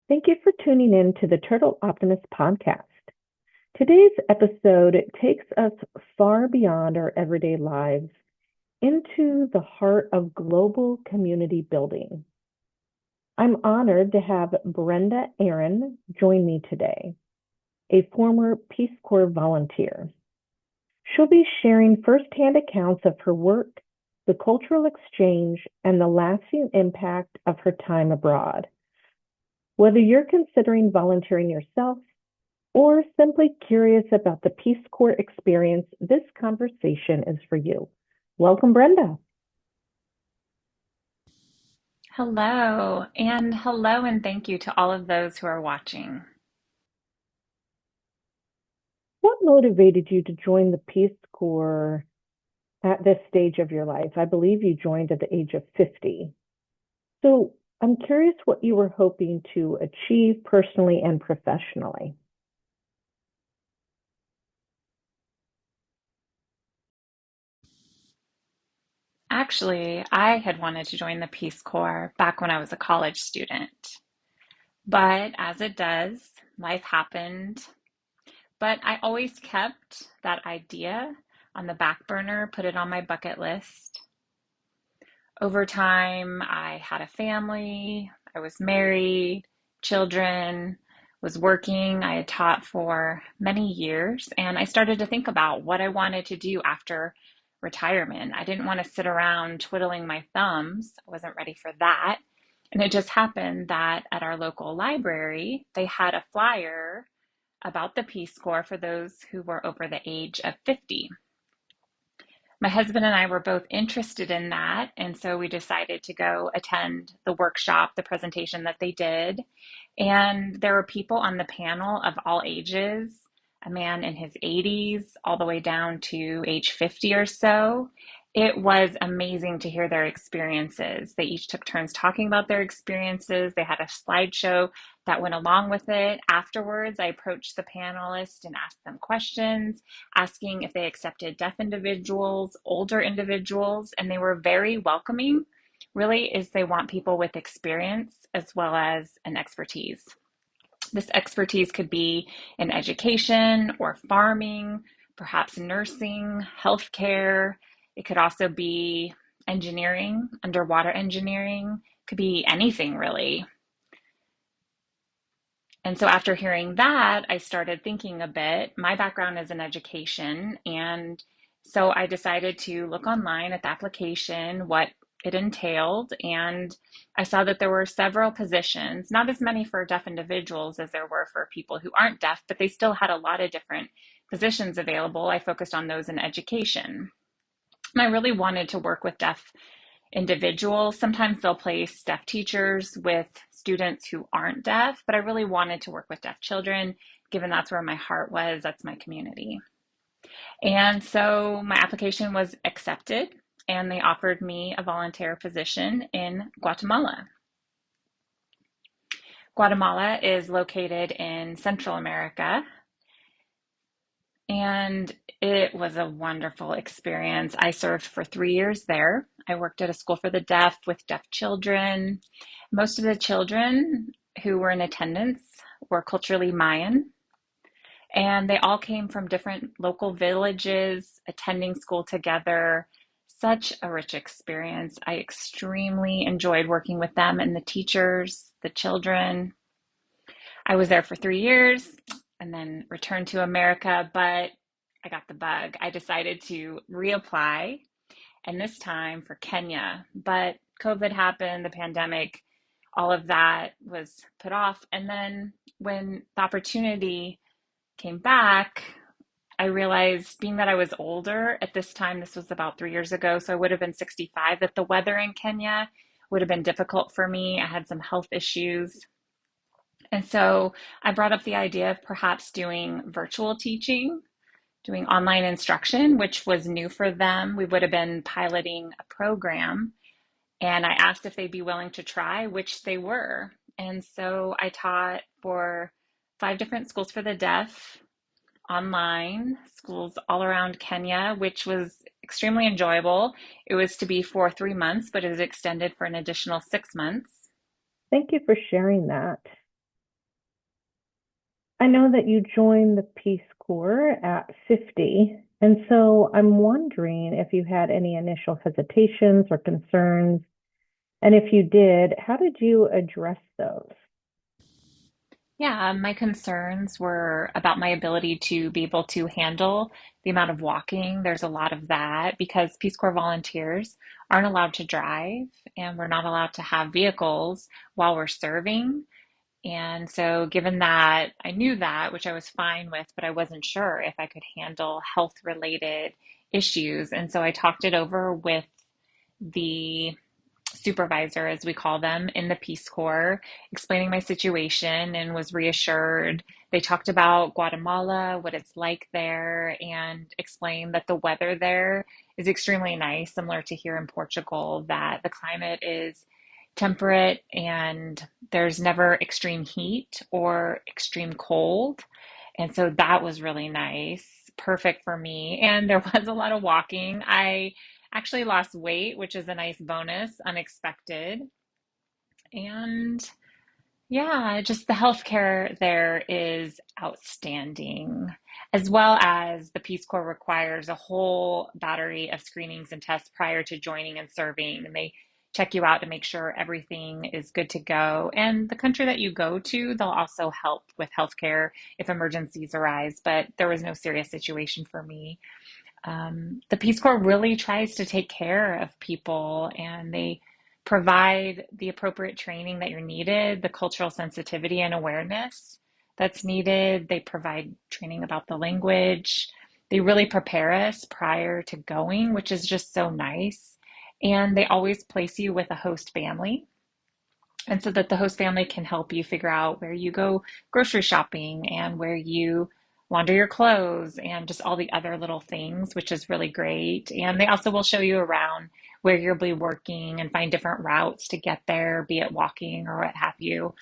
Thank you for tuning in to the Turtle Optimist podcast. Today's episode takes us far beyond our everyday lives into the heart of global community building. I'm honored to have Brenda Aaron join me today, a former Peace Corps volunteer. She'll be sharing firsthand accounts of her work, the cultural exchange, and the lasting impact of her time abroad. Whether you're considering volunteering yourself or simply curious about the Peace Corps experience, this conversation is for you. Welcome, Brenda. Hello, and thank you to all of those who are watching. What motivated you to join the Peace Corps at this stage of your life? I believe you joined at the age of 50. So I'm curious what you were hoping to achieve personally and professionally. Actually, I had wanted to join the Peace Corps back when I was a college student. But as it does, life happened. But I always kept that idea on the back burner, put it on my bucket list. Over time, I had a family, I was married, children, was working. I had taught for many years, and I started to think about what I wanted to do after retirement. I didn't want to sit around twiddling my thumbs. I wasn't ready for that. And it just happened that at our local library, they had a flyer about the Peace Corps for those who were over the age of 50. My husband and I were both interested in that, and so we decided to go attend the workshop, the presentation that they did. And there were people on the panel of all ages, a man in his 80s, all the way down to age 50 or so. It was amazing to hear their experiences. They each took turns talking about their experiences. They had a slideshow that went along with it. Afterwards, I approached the panelists and asked them questions, asking if they accepted deaf individuals, older individuals, and they were very welcoming. Really, is they want people with experience as well as an expertise. This expertise could be in education or farming, perhaps nursing, healthcare. It could also be engineering, underwater engineering, could be anything really. And so after hearing that, I started thinking a bit. My background is in education, and so I decided to look online at the application, what it entailed, and I saw that there were several positions, not as many for deaf individuals as there were for people who aren't deaf, but they still had a lot of different positions available. I focused on those in education. And I really wanted to work with deaf individuals. Sometimes they'll place deaf teachers with students who aren't deaf, but I really wanted to work with deaf children, given that's where my heart was, that's my community. And so my application was accepted, and they offered me a volunteer position in Guatemala. Guatemala is located in Central America, and it was a wonderful experience. I served for 3 years there. I worked at a school for the deaf with deaf children. Most of the children who were in attendance were culturally Mayan, and they all came from different local villages, attending school together. Such a rich experience. I extremely enjoyed working with them and the teachers, the children. I was there for 3 years and then returned to America, but I got the bug. I decided to reapply, and this time for Kenya. But COVID happened, the pandemic, all of that was put off. And then when the opportunity came back, I realized, being that I was older at this time, this was about 3 years ago, so I would have been 65, that the weather in Kenya would have been difficult for me. I had some health issues. And so I brought up the idea of perhaps doing virtual teaching, doing online instruction, which was new for them. We would have been piloting a program, and I asked if they'd be willing to try, which they were. And so I taught for 5 different schools for the deaf, online schools all around Kenya, which was extremely enjoyable. It was to be for 3 months, but it was extended for an additional 6 months. Thank you for sharing that. I know that you joined the Peace Corps at 50, and so I'm wondering if you had any initial hesitations or concerns, and if you did, how did you address those? Yeah, my concerns were about my ability to be able to handle the amount of walking. There's a lot of that because Peace Corps volunteers aren't allowed to drive and we're not allowed to have vehicles while we're serving. And so, given that I knew that, which I was fine with, but I wasn't sure if I could handle health related issues. And so I talked it over with the supervisor, as we call them, in the Peace Corps, explaining my situation and was reassured. They talked about Guatemala, what it's like there, and explained that the weather there is extremely nice, similar to here in Portugal, that the climate is temperate and there's never extreme heat or extreme cold. And so that was really nice, perfect for me. And there was a lot of walking. I actually lost weight, which is a nice bonus, unexpected. And yeah, just the healthcare there is outstanding, as well as the Peace Corps requires a whole battery of screenings and tests prior to joining and serving. And they check you out to make sure everything is good to go. And the country that you go to, they'll also help with healthcare if emergencies arise. But there was no serious situation for me. The Peace Corps really tries to take care of people and they provide the appropriate training that you're needed, the cultural sensitivity and awareness that's needed. They provide training about the language. They really prepare us prior to going, which is just so nice. And they always place you with a host family and so that the host family can help you figure out where you go grocery shopping and where you launder your clothes and just all the other little things, which is really great. And they also will show you around where you'll be working and find different routes to get there, be it walking or what have you.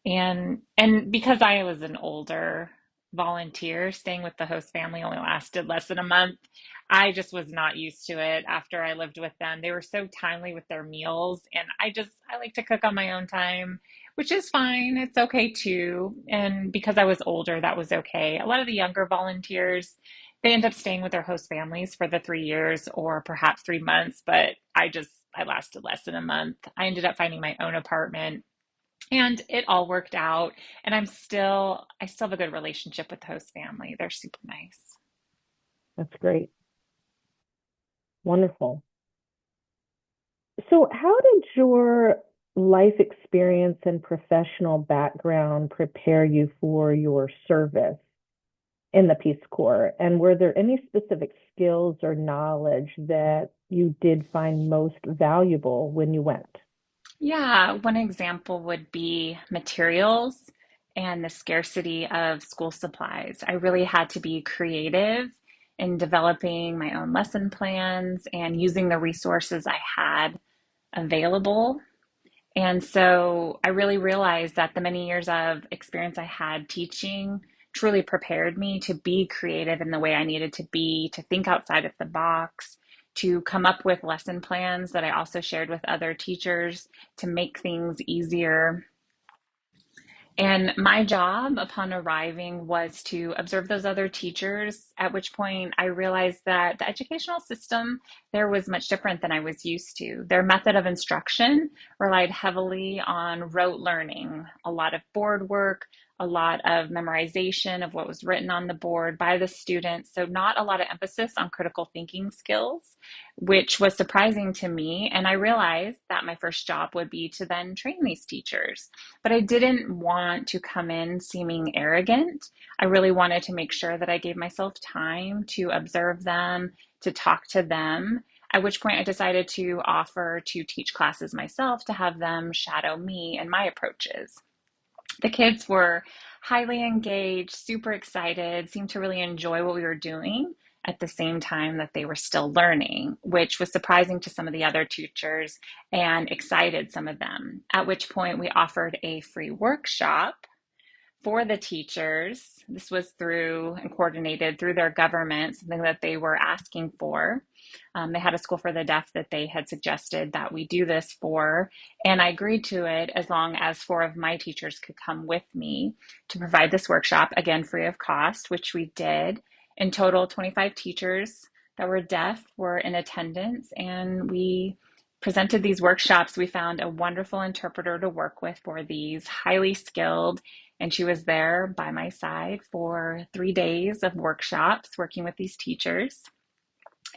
And because I was an older volunteer, staying with the host family only lasted less than a month. I just was not used to it after I lived with them. They were so timely with their meals, and I like to cook on my own time, which is fine. It's okay too. And because I was older, that was okay. A lot of the younger volunteers, they end up staying with their host families for the 3 years or perhaps 3 months, but I lasted less than a month. I ended up finding my own apartment and it all worked out. And I still have a good relationship with the host family. They're super nice. That's great. Wonderful. So, how did your life experience and professional background prepare you for your service in the Peace Corps? And were there any specific skills or knowledge that you did find most valuable when you went? Yeah, one example would be materials and the scarcity of school supplies. I really had to be creative in developing my own lesson plans and using the resources I had available. And so I really realized that the many years of experience I had teaching truly prepared me to be creative in the way I needed to be, to think outside of the box, to come up with lesson plans that I also shared with other teachers to make things easier. And my job upon arriving was to observe those other teachers, at which point I realized that the educational system there was much different than I was used to. Their method of instruction relied heavily on rote learning, a lot of board work, a lot of memorization of what was written on the board by the students. So, not a lot of emphasis on critical thinking skills, which was surprising to me. And I realized that my first job would be to then train these teachers. But I didn't want to come in seeming arrogant. I really wanted to make sure that I gave myself time to observe them, to talk to them, at which point I decided to offer to teach classes myself to have them shadow me and my approaches. The kids were highly engaged, super excited, seemed to really enjoy what we were doing at the same time that they were still learning, which was surprising to some of the other teachers and excited some of them. At which point, we offered a free workshop for the teachers This was through and coordinated through their government, something that they were asking for. They had a school for the deaf that they had suggested that we do this for, and I agreed to it as long as four of my teachers could come with me to provide this workshop, again, free of cost, which we did. In total, 25 teachers that were deaf were in attendance, and we presented these workshops. We found a wonderful interpreter to work with for these, highly skilled, and she was there by my side for 3 days of workshops working with these teachers.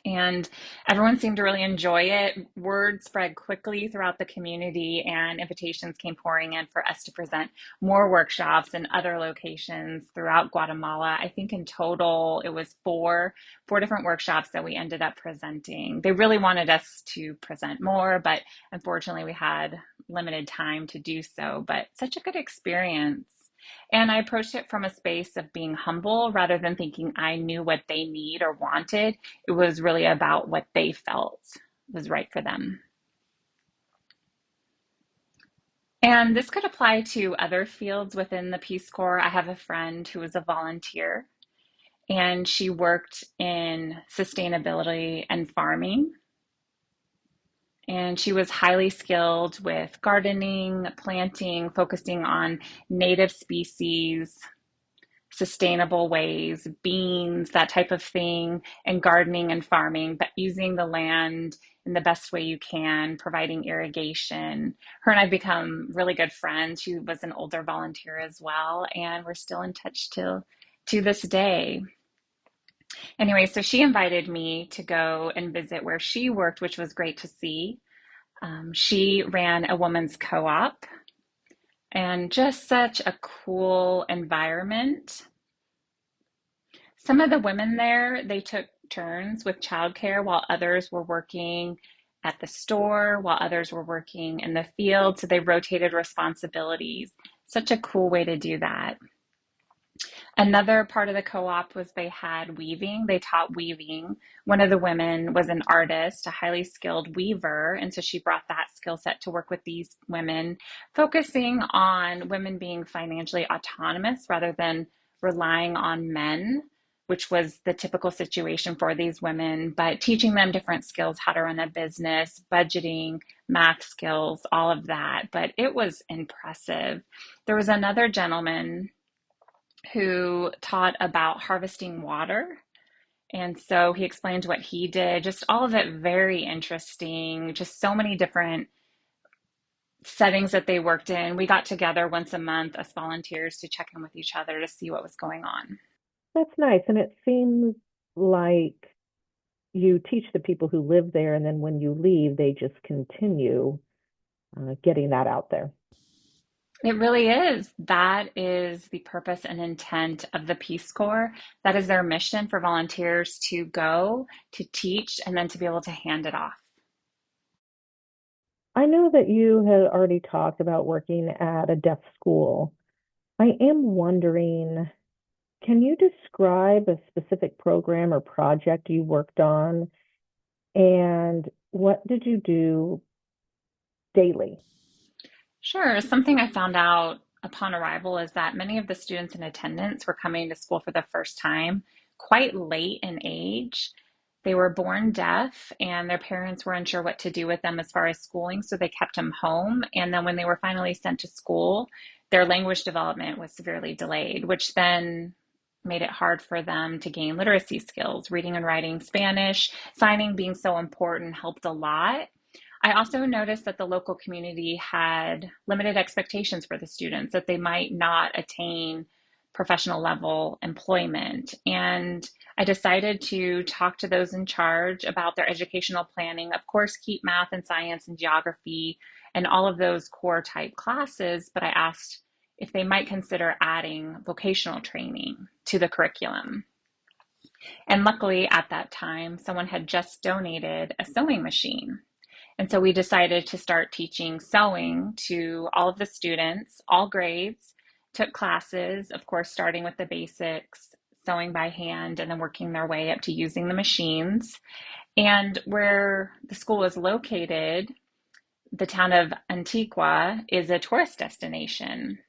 And everyone seemed to really enjoy it. Word spread quickly throughout the community, and invitations came pouring in for us to present more workshops in other locations throughout Guatemala. I think in total it was four different workshops that we ended up presenting. They really wanted us to present more, but unfortunately we had limited time to do so. But such a good experience. And I approached it from a space of being humble rather than thinking I knew what they need or wanted. It was really about what they felt was right for them. And this could apply to other fields within the Peace Corps. I have a friend who was a volunteer, and she worked in sustainability and farming. And she was highly skilled with gardening, planting, focusing on native species, sustainable ways, beans, that type of thing, and gardening and farming, but using the land in the best way you can, providing irrigation. Her and I've become really good friends. She was an older volunteer as well, and we're still in touch till to this day. Anyway, so she invited me to go and visit where she worked, which was great to see. She ran a women's co-op, and just such a cool environment. Some of the women there, they took turns with childcare while others were working at the store, while others were working in the field. So they rotated responsibilities. Such a cool way to do that. Another part of the co-op was they had weaving. They taught weaving. One of the women was an artist, a highly skilled weaver, and so she brought that skill set to work with these women, focusing on women being financially autonomous rather than relying on men, which was the typical situation for these women, but teaching them different skills, how to run a business, budgeting, math skills, all of that. But it was impressive. There was another gentleman who taught about harvesting water. And so he explained what he did, just all of it very interesting, just so many different settings that they worked in. We got together once a month as volunteers to check in with each other to see what was going on. That's nice. And it seems like you teach the people who live there, and then when you leave, they just continue getting that out there. It really is. That is the purpose and intent of the Peace Corps. That is their mission for volunteers to go, to teach, and then to be able to hand it off. I know that you had already talked about working at a deaf school. I am wondering, can you describe a specific program or project you worked on, and what did you do daily? Sure. Something I found out upon arrival is that many of the students in attendance were coming to school for the first time quite late in age. They were born deaf, and their parents were unsure what to do with them as far as schooling, so they kept them home. And then when they were finally sent to school, their language development was severely delayed, which then made it hard for them to gain literacy skills. Reading and writing Spanish, signing being so important helped a lot. I also noticed that the local community had limited expectations for the students, that they might not attain professional level employment. And I decided to talk to those in charge about their educational planning. Of course, keep math and science and geography and all of those core type classes, but I asked if they might consider adding vocational training to the curriculum. And luckily, at that time, someone had just donated a sewing machine. And so we decided to start teaching sewing to all of the students, all grades, took classes, of course, starting with the basics, sewing by hand, and then working their way up to using the machines. And where the school is located, the town of Antigua is a tourist destination.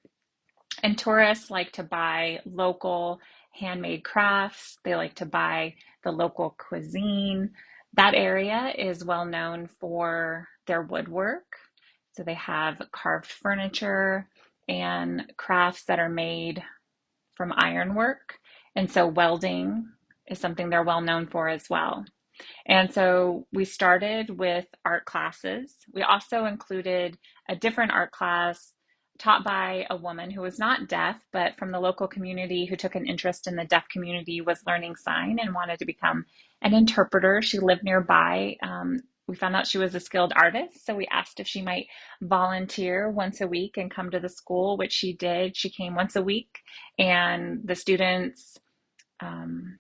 And tourists like to buy local handmade crafts. They like to buy the local cuisine. That area is well known for their woodwork. So they have carved furniture and crafts that are made from ironwork. And so welding is something they're well known for as well. And so we started with art classes. We also included a different art class taught by a woman who was not deaf, but from the local community who took an interest in the deaf community, was learning sign and wanted to become an interpreter. She lived nearby. We found out she was a skilled artist, so we asked if she might volunteer once a week and come to the school, which she did. She came once a week, and the students um,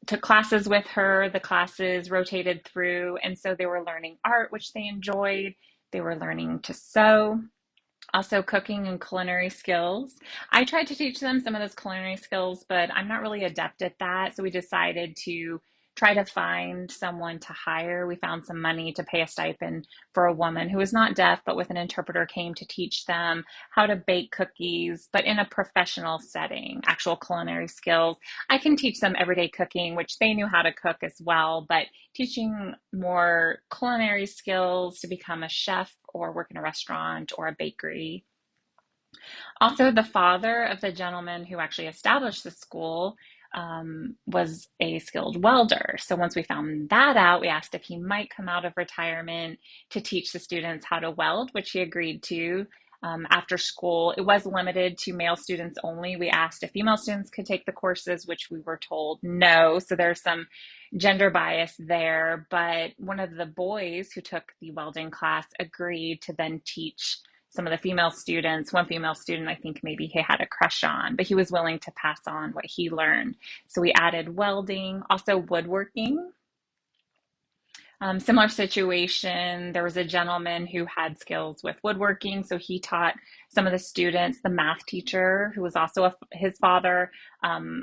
took classes with her. The classes rotated through, and so they were learning art, which they enjoyed. They were learning to sew, also cooking and culinary skills. I tried to teach them some of those culinary skills, but I'm not really adept at that. So we decided to try to find someone to hire. We found some money to pay a stipend for a woman who was not deaf, but with an interpreter came to teach them how to bake cookies, but in a professional setting, actual culinary skills. I can teach them everyday cooking, which they knew how to cook as well, but teaching more culinary skills to become a chef or work in a restaurant or a bakery. Also, the father of the gentleman who actually established the school was a skilled welder. So once we found that out, we asked if he might come out of retirement to teach the students how to weld, which he agreed to. After school, it was limited to male students only. We asked if female students could take the courses, which we were told no. So there's some gender bias there. But one of the boys who took the welding class agreed to then teach some of the female students. One female student, I think maybe he had a crush on, but he was willing to pass on what he learned. So we added welding, also woodworking. Similar situation, there was a gentleman who had skills with woodworking, so he taught some of the students. The math teacher, who was also his father,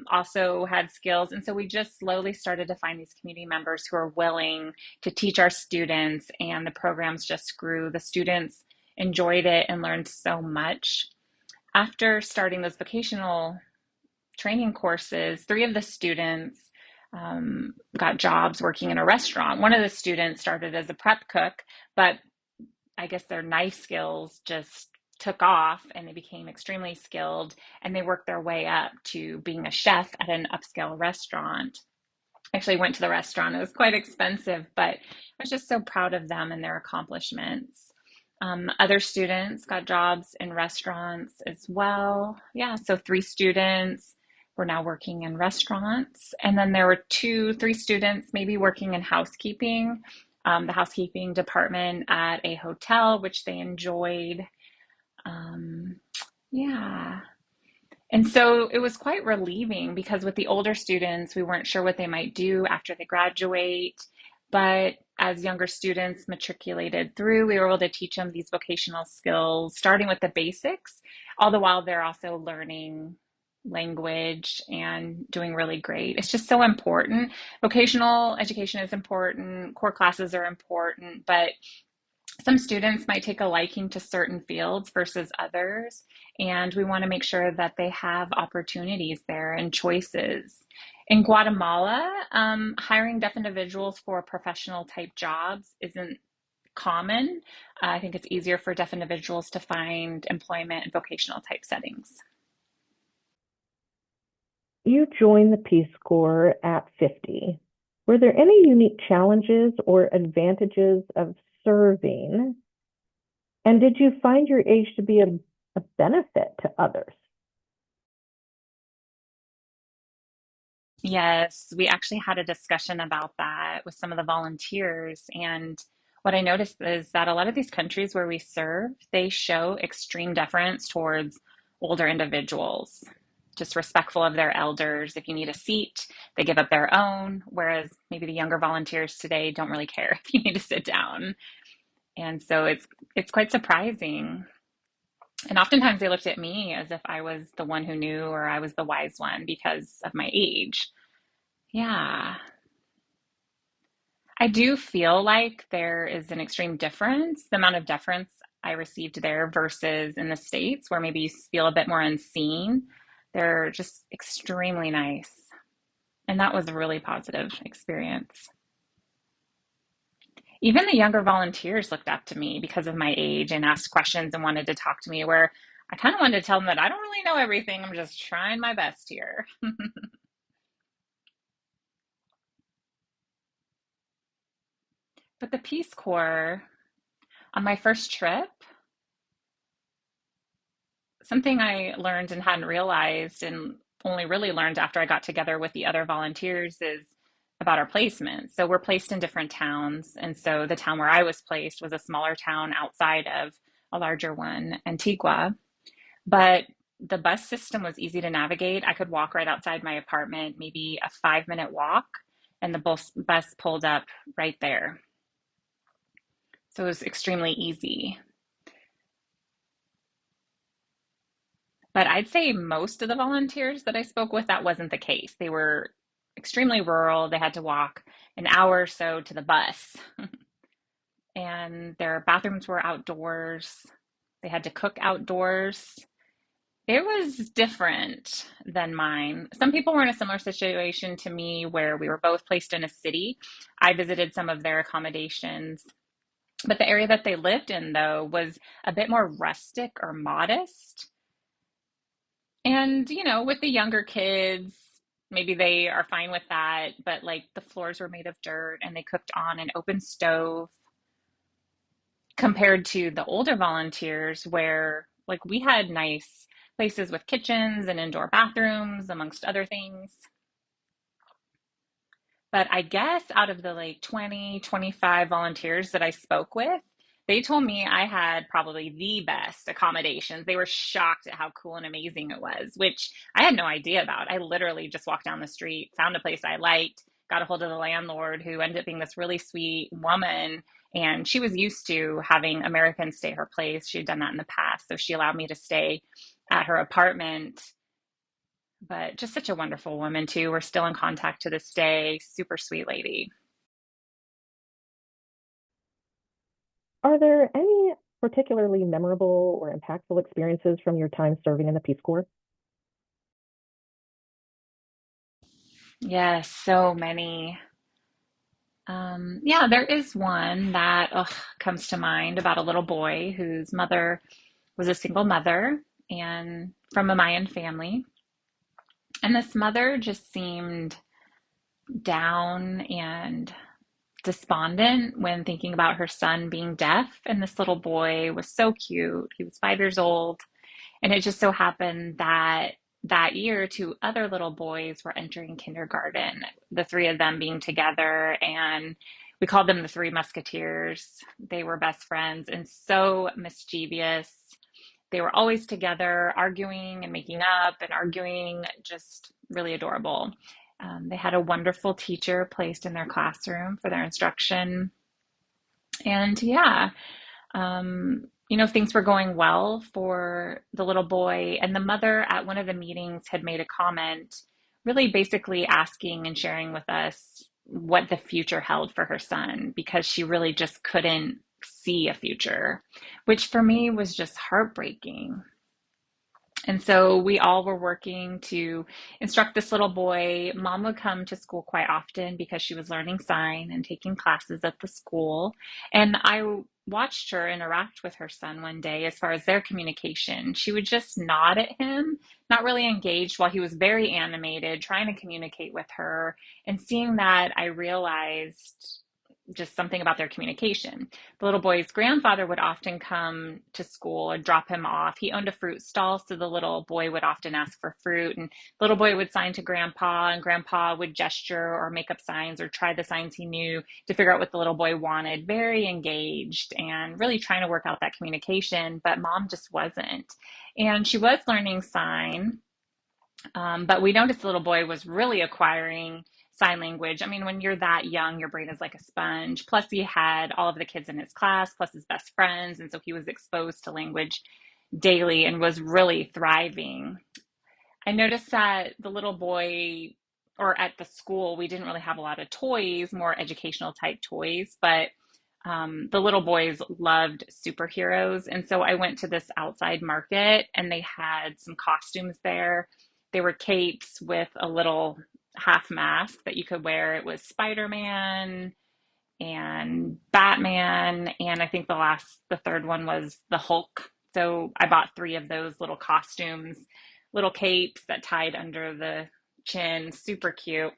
also had skills. And so we just slowly started to find these community members who are willing to teach our students, and the programs just grew. The students enjoyed it and learned so much. After starting those vocational training courses, three of the students got jobs working in a restaurant. One of the students started as a prep cook, but I guess their knife skills just took off and they became extremely skilled, and they worked their way up to being a chef at an upscale restaurant. Actually went to the restaurant. It was quite expensive, but I was just so proud of them and their accomplishments. Other students got jobs in restaurants as well. Yeah, so three students were now working in restaurants. And then there were three students maybe working in housekeeping, the housekeeping department at a hotel, which they enjoyed. Um, yeah. And so it was quite relieving because with the older students, we weren't sure what they might do after they graduate. But as younger students matriculated through, we were able to teach them these vocational skills, starting with the basics, all the while they're also learning language and doing really great. It's just so important. Vocational education is important, core classes are important, but some students might take a liking to certain fields versus others, and we want to make sure that they have opportunities there and choices. In Guatemala, hiring deaf individuals for professional type jobs isn't common. I think it's easier for deaf individuals to find employment in vocational type settings. You joined the Peace Corps at 50. Were there any unique challenges or advantages of serving? And did you find your age to be a benefit to others? Yes, we actually had a discussion about that with some of the volunteers. And what I noticed is that a lot of these countries where we serve, they show extreme deference towards older individuals, just respectful of their elders. If you need a seat, they give up their own, whereas maybe the younger volunteers today don't really care if you need to sit down. And so it's quite surprising. And oftentimes they looked at me as if I was the one who knew or I was the wise one because of my age. Yeah. I do feel like there is an extreme difference, the amount of deference I received there versus in the States where maybe you feel a bit more unseen. They're just extremely nice. And that was a really positive experience. Even the younger volunteers looked up to me because of my age and asked questions and wanted to talk to me, where I kind of wanted to tell them that I don't really know everything. I'm just trying my best here. But the Peace Corps, on my first trip, something I learned and hadn't realized and only really learned after I got together with the other volunteers is about our placement. So we're placed in different towns. And so the town where I was placed was a smaller town outside of a larger one, Antigua. But the bus system was easy to navigate. I could walk right outside my apartment, maybe a 5-minute walk, and the bus pulled up right there. So it was extremely easy. But I'd say most of the volunteers that I spoke with, that wasn't the case. They were extremely rural. They had to walk an hour or so to the bus, and their bathrooms were outdoors. They had to cook outdoors. It was different than mine. Some people were in a similar situation to me where we were both placed in a city. I visited some of their accommodations, but the area that they lived in, though, was a bit more rustic or modest. And, with the younger kids, maybe they are fine with that, but like the floors were made of dirt and they cooked on an open stove compared to the older volunteers where like we had nice places with kitchens and indoor bathrooms, amongst other things. But I guess out of the like 20, 25 volunteers that I spoke with, they told me I had probably the best accommodations. They were shocked at how cool and amazing it was, which I had no idea about. I literally just walked down the street, found a place I liked, got a hold of the landlord who ended up being this really sweet woman. And she was used to having Americans stay at her place. She had done that in the past. So she allowed me to stay at her apartment, but just such a wonderful woman too. We're still in contact to this day. Super sweet lady. Are there any particularly memorable or impactful experiences from your time serving in the Peace Corps? Yes, so many. Yeah, there is one that comes to mind about a little boy whose mother was a single mother and from a Mayan family. And this mother just seemed down and despondent when thinking about her son being deaf. And this little boy was so cute. He was 5 years old. And it just so happened that that year, two other little boys were entering kindergarten, the three of them being together. And we called them the Three Musketeers. They were best friends and so mischievous. They were always together, arguing and making up and arguing, just really adorable. They had a wonderful teacher placed in their classroom for their instruction. And yeah, things were going well for the little boy. And the mother at one of the meetings had made a comment, really basically asking and sharing with us what the future held for her son, because she really just couldn't see a future, which for me was just heartbreaking. And so we all were working to instruct this little boy. Mom would come to school quite often because she was learning sign and taking classes at the school. And I watched her interact with her son one day as far as their communication. She would just nod at him, not really engaged, while he was very animated, trying to communicate with her. And seeing that, I realized just something about their communication. The little boy's grandfather would often come to school and drop him off. He owned a fruit stall, so the little boy would often ask for fruit, and the little boy would sign to grandpa, and grandpa would gesture or make up signs or try the signs he knew to figure out what the little boy wanted. Very engaged and really trying to work out that communication, but mom just wasn't. And she was learning sign, but we noticed the little boy was really acquiring sign language. I mean, when you're that young, your brain is like a sponge. Plus, he had all of the kids in his class, plus his best friends. And so he was exposed to language daily and was really thriving. I noticed that the little boy, or at the school, we didn't really have a lot of toys, more educational type toys, but the little boys loved superheroes. And so I went to this outside market and they had some costumes there. They were capes with a little half mask that you could wear. It was Spider-Man and Batman, and I think the third one was the Hulk. So I bought three of those little costumes, little capes that tied under the chin, super cute.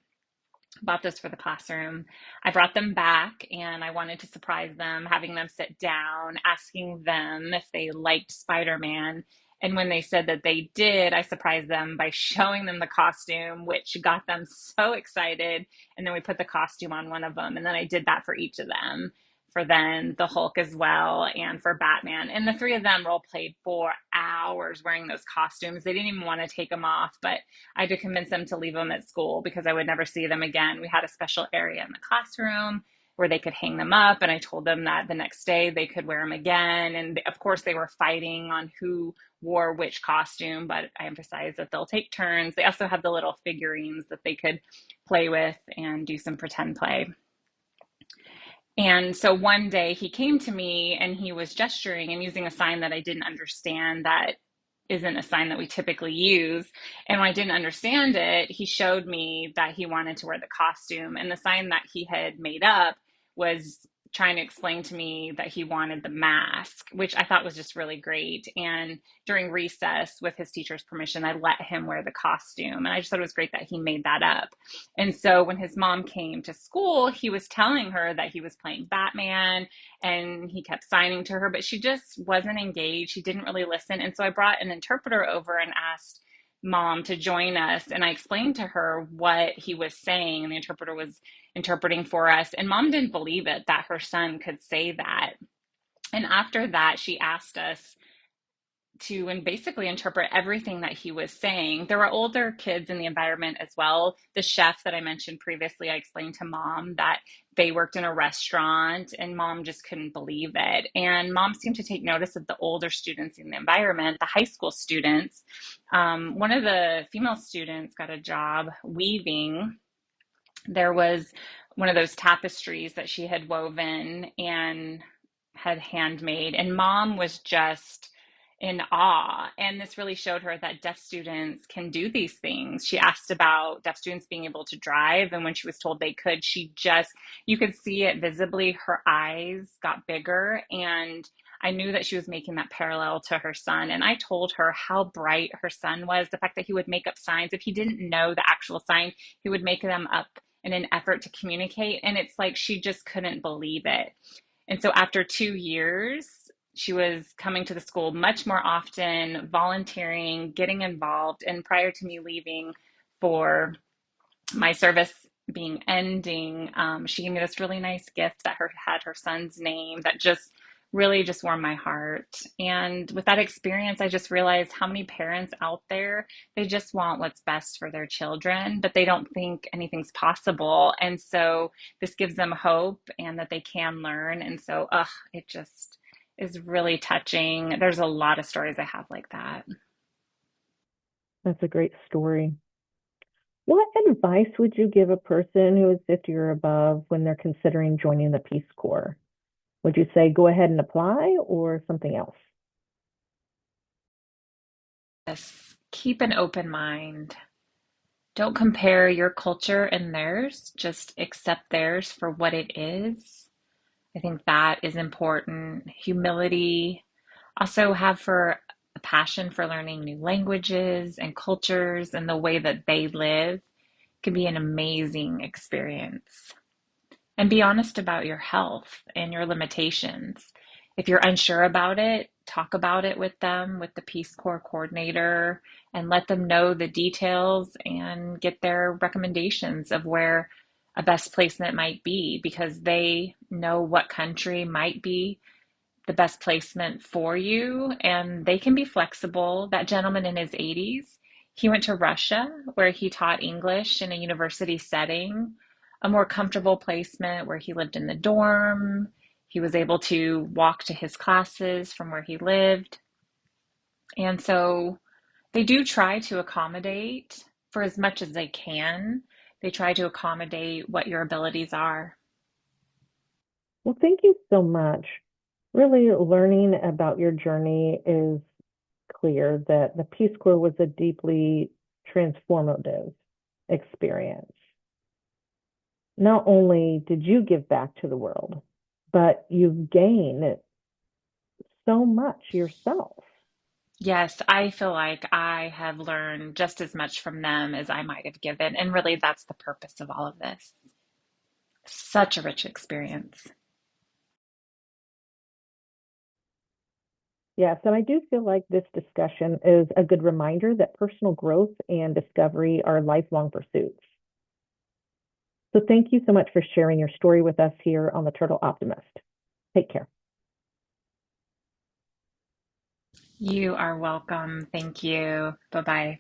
Bought this for the classroom. I brought them back and I wanted to surprise them, having them sit down, asking them if they liked Spider-Man. And when they said that they did, I surprised them by showing them the costume, which got them so excited. And then we put the costume on one of them. And then I did that for each of them, for then the Hulk as well, and for Batman. And the three of them role played for hours wearing those costumes. They didn't even want to take them off, but I had to convince them to leave them at school because I would never see them again. We had a special area in the classroom where they could hang them up, and I told them that the next day they could wear them again. And of course, they were fighting on who wore which costume, but I emphasized that they'll take turns. They also had the little figurines that they could play with and do some pretend play. And so one day he came to me and he was gesturing and using a sign that I didn't understand, that isn't a sign that we typically use. And when I didn't understand it, he showed me that he wanted to wear the costume. And the sign that he had made up was trying to explain to me that he wanted the mask, which I thought was just really great. And during recess, with his teacher's permission, I let him wear the costume. And I just thought it was great that he made that up. And so when his mom came to school, he was telling her that he was playing Batman and he kept signing to her, but she just wasn't engaged. She didn't really listen. And so I brought an interpreter over and asked mom to join us. And I explained to her what he was saying, and the interpreter was interpreting for us. And mom didn't believe it that her son could say that. And after that, she asked us to and basically interpret everything that he was saying. There were older kids in the environment as well. The chef that I mentioned previously, I explained to mom that they worked in a restaurant and mom just couldn't believe it. And mom seemed to take notice of the older students in the environment, the high school students. One of the female students got a job weaving. There was one of those tapestries that she had woven and had handmade, and mom was just in awe. And this really showed her that deaf students can do these things. She asked about deaf students being able to drive, and when she was told they could, she just, you could see it visibly. Her eyes got bigger, and I knew that she was making that parallel to her son. And I told her how bright her son was, the fact that he would make up signs. If he didn't know the actual sign, he would make them up in an effort to communicate. And it's like she just couldn't believe it. And so after 2 years, she was coming to the school much more often, volunteering, getting involved. And prior to me leaving for my service being ending, she gave me this really nice gift that had her son's name that just really just warmed my heart. And with that experience, I just realized how many parents out there, they just want what's best for their children, but they don't think anything's possible. And so this gives them hope and that they can learn. And so, it just is really touching. There's a lot of stories I have like that. That's a great story. What advice would you give a person who is 50 or above when they're considering joining the Peace Corps? Would you say go ahead and apply or something else? Yes, keep an open mind. Don't compare your culture and theirs, just accept theirs for what it is. I think that is important. Humility. Also have for a passion for learning new languages and cultures and the way that they live can be an amazing experience. And be honest about your health and your limitations. If you're unsure about it, talk about it with them, with the Peace Corps coordinator, and let them know the details and get their recommendations of where a best placement might be because they know what country might be the best placement for you and they can be flexible. That gentleman in his 80s, he went to Russia where he taught English in a university setting, a more comfortable placement where he lived in the dorm. He was able to walk to his classes from where he lived. And so they do try to accommodate for as much as they can. They try to accommodate what your abilities are. Well, thank you so much. Really, learning about your journey is clear that the Peace Corps was a deeply transformative experience. Not only did you give back to the world, but you've gained so much yourself. Yes, I feel like I have learned just as much from them as I might have given. And really, that's the purpose of all of this. Such a rich experience. Yes, and I do feel like this discussion is a good reminder that personal growth and discovery are lifelong pursuits. So thank you so much for sharing your story with us here on the Turtle Optimist. Take care. You are welcome. Thank you. Bye bye.